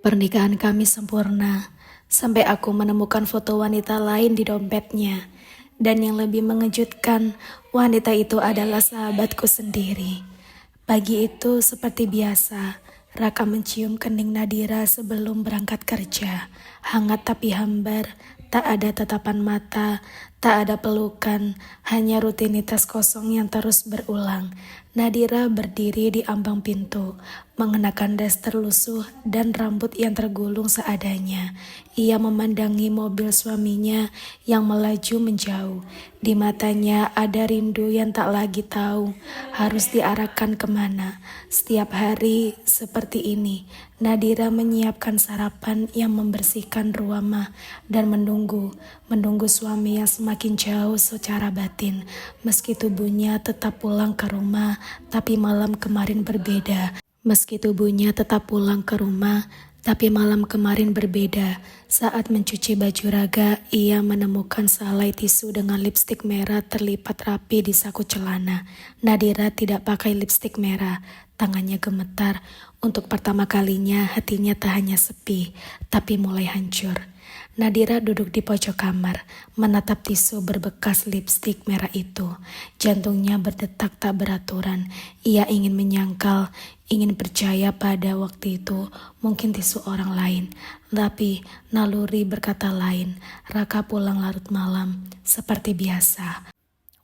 Pernikahan kami sempurna, sampai aku menemukan foto wanita lain di dompetnya. Dan yang lebih mengejutkan, wanita itu adalah sahabatku sendiri. Pagi itu seperti biasa, Raka mencium kening Nadira sebelum berangkat kerja. Hangat tapi hambar, tak ada tatapan mata, tak ada pelukan, hanya rutinitas kosong yang terus berulang. Nadira berdiri di ambang pintu, mengenakan daster lusuh dan rambut yang tergulung seadanya. Ia memandangi mobil suaminya yang melaju menjauh. Di matanya ada rindu yang tak lagi tahu harus diarahkan kemana. Setiap hari seperti ini, Nadira menyiapkan sarapan yang membersihkan rumah dan menunggu suami yang semakin jauh secara batin. Meski tubuhnya tetap pulang ke rumah, tapi malam kemarin berbeda. Saat mencuci baju Raga, ia menemukan sehelai tisu dengan lipstik merah terlipat rapi di saku celana. Nadira tidak pakai lipstik merah. Tangannya gemetar. Untuk pertama kalinya hatinya tak hanya sepi, tapi mulai hancur. Nadira duduk di pojok kamar, menatap tisu berbekas lipstik merah itu. Jantungnya berdetak tak beraturan. Ia ingin menyangkal, ingin percaya pada waktu itu mungkin tisu orang lain. Tapi naluri berkata lain. Raka pulang larut malam, seperti biasa.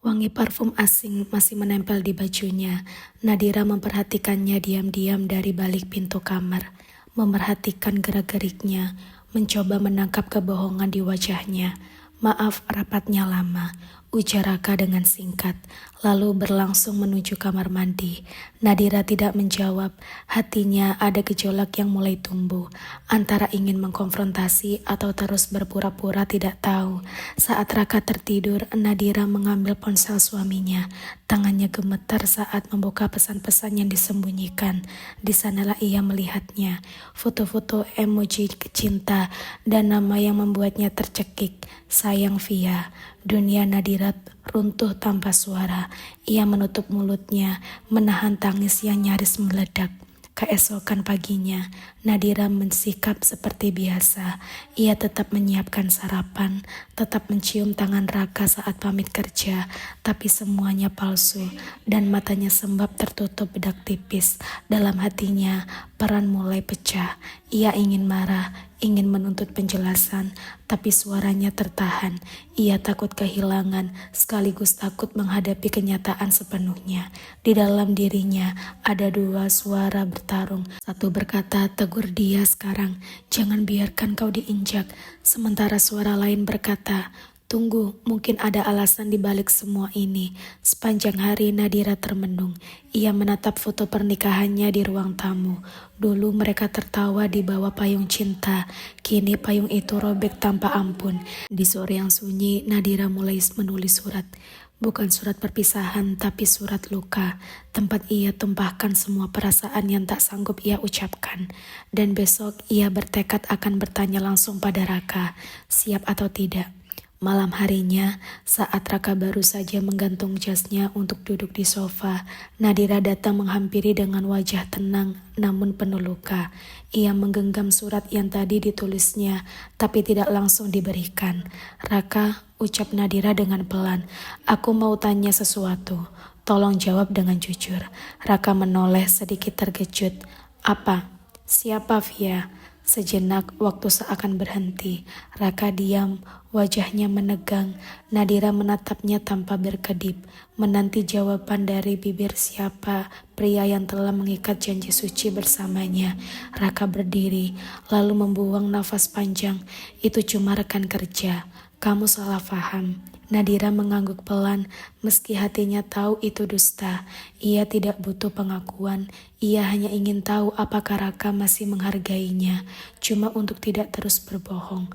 Wangi parfum asing masih menempel di bajunya. Nadira memperhatikannya diam-diam dari balik pintu kamar. Memerhatikan gerak-geriknya, mencoba menangkap kebohongan di wajahnya. Maaf rapatnya lama, ujar Raka dengan singkat, lalu berlangsung menuju kamar mandi. Nadira tidak menjawab, hatinya ada gejolak yang mulai tumbuh, antara ingin mengkonfrontasi atau terus berpura-pura tidak tahu. Saat Raka tertidur, Nadira mengambil ponsel suaminya. Tangannya gemetar saat membuka pesan-pesan yang disembunyikan. Di sanalah ia melihatnya, foto-foto emoji cinta dan nama yang membuatnya tercekik. Sayang Via. Dunia Nadira runtuh tanpa suara. Ia menutup mulutnya, menahan tangis yang nyaris meledak. Keesokan paginya, Nadira mensikap seperti biasa. Ia tetap menyiapkan sarapan, tetap mencium tangan Raka saat pamit kerja, tapi semuanya palsu dan matanya sembab tertutup bedak tipis. Dalam hatinya, peran mulai pecah. Ia ingin marah, ingin menuntut penjelasan, tapi suaranya tertahan. Ia takut kehilangan, sekaligus takut menghadapi kenyataan sepenuhnya. Di dalam dirinya ada dua suara bertarung. Satu berkata, tegur dia sekarang, jangan biarkan kau diinjak. Sementara suara lain berkata, tunggu, mungkin ada alasan di balik semua ini. Sepanjang hari Nadira termenung. Ia menatap foto pernikahannya di ruang tamu. Dulu mereka tertawa di bawah payung cinta. Kini payung itu robek tanpa ampun. Di sore yang sunyi, Nadira mulai menulis surat. Bukan surat perpisahan, tapi surat luka. Tempat ia tumpahkan semua perasaan yang tak sanggup ia ucapkan. Dan besok ia bertekad akan bertanya langsung pada Raka, siap atau tidak. Malam harinya, saat Raka baru saja menggantung jasnya untuk duduk di sofa, Nadira datang menghampiri dengan wajah tenang namun penuh luka. Ia menggenggam surat yang tadi ditulisnya, tapi tidak langsung diberikan. Raka, ucap Nadira dengan pelan, aku mau tanya sesuatu. Tolong jawab dengan jujur. Raka menoleh sedikit terkejut. Apa? Siapa Via? Sejenak waktu seakan berhenti. Raka diam, wajahnya menegang. Nadira menatapnya tanpa berkedip, menanti jawaban dari bibir siapa pria yang telah mengikat janji suci bersamanya. Raka berdiri, lalu membuang nafas panjang. Itu cuma rekan kerja. Kamu salah paham. Nadira mengangguk pelan, meski hatinya tahu itu dusta. Ia tidak butuh pengakuan, ia hanya ingin tahu apakah Raka masih menghargainya, cuma untuk tidak terus berbohong.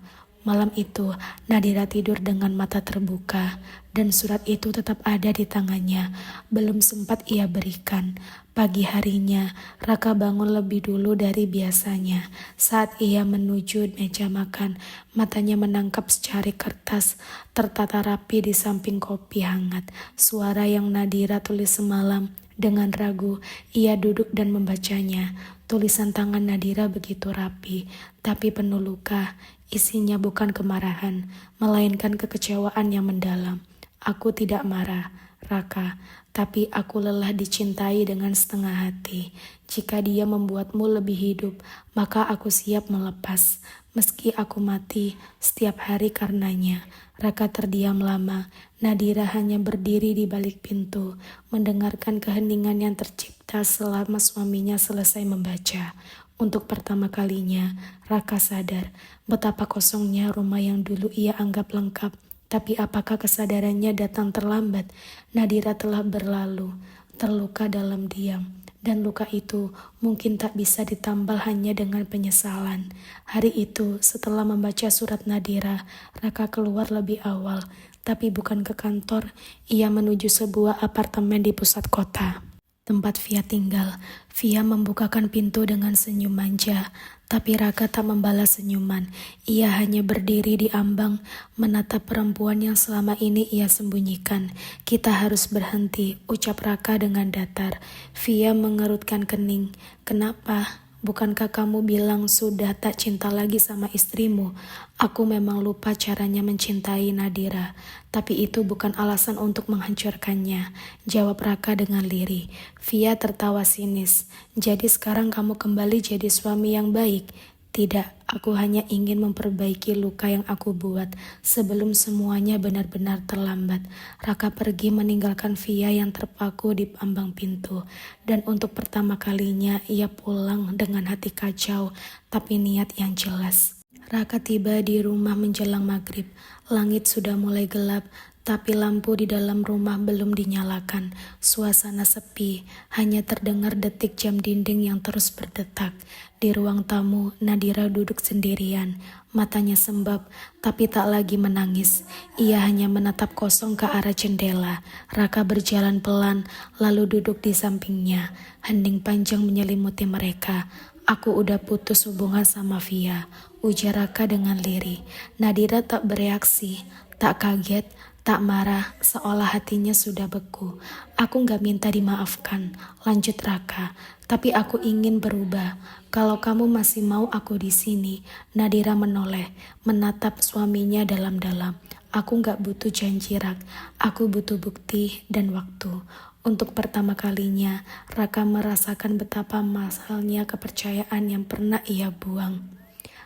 Malam itu, Nadira tidur dengan mata terbuka, dan surat itu tetap ada di tangannya. Belum sempat ia berikan. Pagi harinya, Raka bangun lebih dulu dari biasanya. Saat ia menuju meja makan, matanya menangkap secari kertas tertata rapi di samping kopi hangat. Suara yang Nadira tulis semalam. Dengan ragu, ia duduk dan membacanya. Tulisan tangan Nadira begitu rapi, tapi penuh luka. Isinya bukan kemarahan, melainkan kekecewaan yang mendalam. Aku tidak marah, Raka, tapi aku lelah dicintai dengan setengah hati. Jika dia membuatmu lebih hidup, maka aku siap melepas. Meski aku mati setiap hari karenanya. Raka terdiam lama. Nadira hanya berdiri di balik pintu, mendengarkan keheningan yang tercipta selama suaminya selesai membaca. Untuk pertama kalinya, Raka sadar betapa kosongnya rumah yang dulu ia anggap lengkap. Tapi apakah kesadarannya datang terlambat? Nadira telah berlalu, terluka dalam diam. Dan luka itu mungkin tak bisa ditambal hanya dengan penyesalan. Hari itu, setelah membaca surat Nadira, Raka keluar lebih awal. Tapi bukan ke kantor, ia menuju sebuah apartemen di pusat kota. Tempat Via tinggal. Via membukakan pintu dengan senyum manja, tapi Raka tak membalas senyuman. Ia hanya berdiri di ambang, menatap perempuan yang selama ini ia sembunyikan. Kita harus berhenti, ucap Raka dengan datar. Via mengerutkan kening. Kenapa? Bukankah kamu bilang sudah tak cinta lagi sama istrimu? Aku memang lupa caranya mencintai Nadira, tapi itu bukan alasan untuk menghancurkannya, jawab Raka dengan lirih. Via tertawa sinis. Jadi sekarang kamu kembali jadi suami yang baik? Tidak, aku hanya ingin memperbaiki luka yang aku buat sebelum semuanya benar-benar terlambat. Raka pergi meninggalkan Via yang terpaku di ambang pintu. Dan untuk pertama kalinya ia pulang dengan hati kacau, tapi niat yang jelas. Raka tiba di rumah menjelang maghrib. Langit sudah mulai gelap, tapi lampu di dalam rumah belum dinyalakan. Suasana sepi, hanya terdengar detik jam dinding yang terus berdetak. Di ruang tamu, Nadira duduk sendirian. Matanya sembab, tapi tak lagi menangis. Ia hanya menatap kosong ke arah jendela. Raka berjalan pelan, lalu duduk di sampingnya. Hening panjang menyelimuti mereka. Aku udah putus hubungan sama Via, ujar Raka dengan lirih. Nadira tak bereaksi, tak kaget, tak marah, seolah hatinya sudah beku. Aku gak minta dimaafkan, lanjut Raka, tapi aku ingin berubah. Kalau kamu masih mau aku di sini. Nadira menoleh, menatap suaminya dalam-dalam. Aku gak butuh janji, Rak. Aku butuh bukti dan waktu. Untuk pertama kalinya, Raka merasakan betapa mahalnya kepercayaan yang pernah ia buang.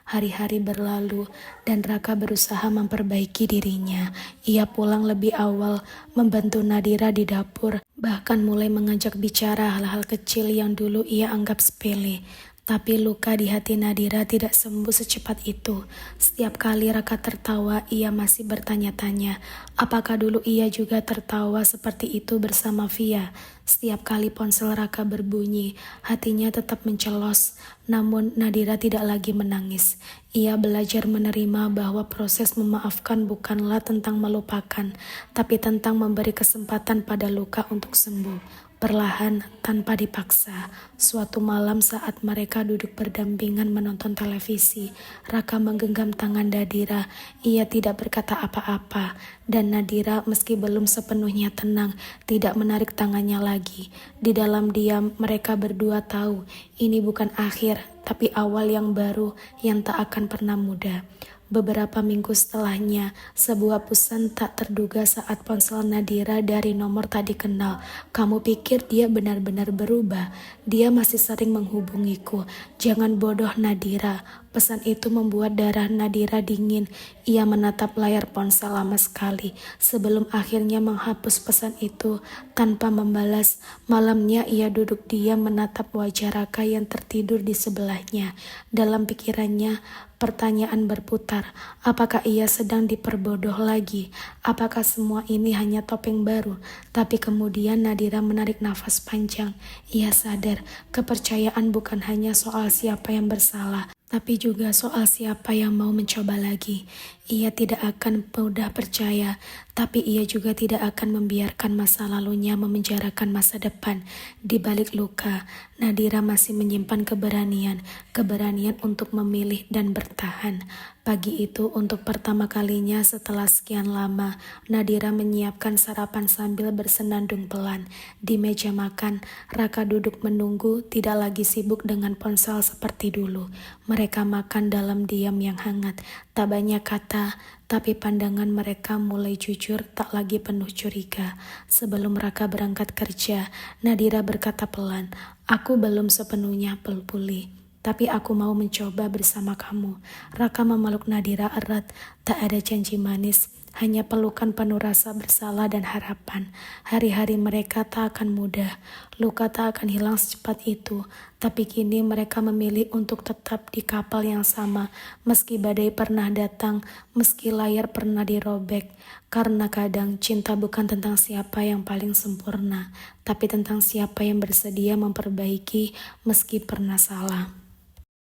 Hari-hari berlalu dan Raka berusaha memperbaiki dirinya. Ia pulang lebih awal, membantu Nadira di dapur, bahkan mulai mengajak bicara hal-hal kecil yang dulu ia anggap sepele. Tapi luka di hati Nadira tidak sembuh secepat itu. Setiap kali Raka tertawa, ia masih bertanya-tanya, apakah dulu ia juga tertawa seperti itu bersama Via? Setiap kali ponsel Raka berbunyi, hatinya tetap mencelos. Namun Nadira tidak lagi menangis. Ia belajar menerima bahwa proses memaafkan bukanlah tentang melupakan, tapi tentang memberi kesempatan pada luka untuk sembuh. Perlahan, tanpa dipaksa, suatu malam saat mereka duduk berdampingan menonton televisi, Raka menggenggam tangan Nadira. Ia tidak berkata apa-apa, dan Nadira meski belum sepenuhnya tenang, tidak menarik tangannya lagi. Di dalam diam, mereka berdua tahu, ini bukan akhir, tapi awal yang baru yang tak akan pernah mudah. Beberapa minggu setelahnya, sebuah pesan tak terduga saat ponsel Nadira dari nomor tak dikenal. Kamu pikir dia benar-benar berubah? Dia masih sering menghubungiku. Jangan bodoh Nadira. Pesan itu membuat darah Nadira dingin. Ia menatap layar ponsel lama sekali sebelum akhirnya menghapus pesan itu tanpa membalas. Malamnya ia duduk diam menatap wajah Raka yang tertidur di sebelahnya. Dalam pikirannya, pertanyaan berputar, apakah ia sedang diperbodoh lagi? Apakah semua ini hanya topeng baru? Tapi kemudian Nadira menarik nafas panjang. Ia sadar, kepercayaan bukan hanya soal siapa yang bersalah, tapi juga soal siapa yang mau mencoba lagi. Ia tidak akan mudah percaya, tapi ia juga tidak akan membiarkan masa lalunya memenjarakan masa depan. Di balik luka, Nadira masih menyimpan keberanian untuk memilih dan bertahan. Pagi itu untuk pertama kalinya setelah sekian lama, Nadira menyiapkan sarapan sambil bersenandung pelan. Di meja makan, Raka duduk menunggu, tidak lagi sibuk dengan ponsel seperti dulu. Mereka makan dalam diam yang hangat, tak banyak kata, tapi pandangan mereka mulai jujur, tak lagi penuh curiga. Sebelum Raka berangkat kerja, Nadira berkata pelan, "Aku belum sepenuhnya pulih, tapi aku mau mencoba bersama kamu." Raka memeluk Nadira erat, tak ada janji manis, hanya pelukan penuh rasa bersalah dan harapan. Hari-hari mereka tak akan mudah, luka tak akan hilang secepat itu, tapi kini mereka memilih untuk tetap di kapal yang sama, meski badai pernah datang, meski layar pernah dirobek. Karena kadang cinta bukan tentang siapa yang paling sempurna, tapi tentang siapa yang bersedia memperbaiki meski pernah salah.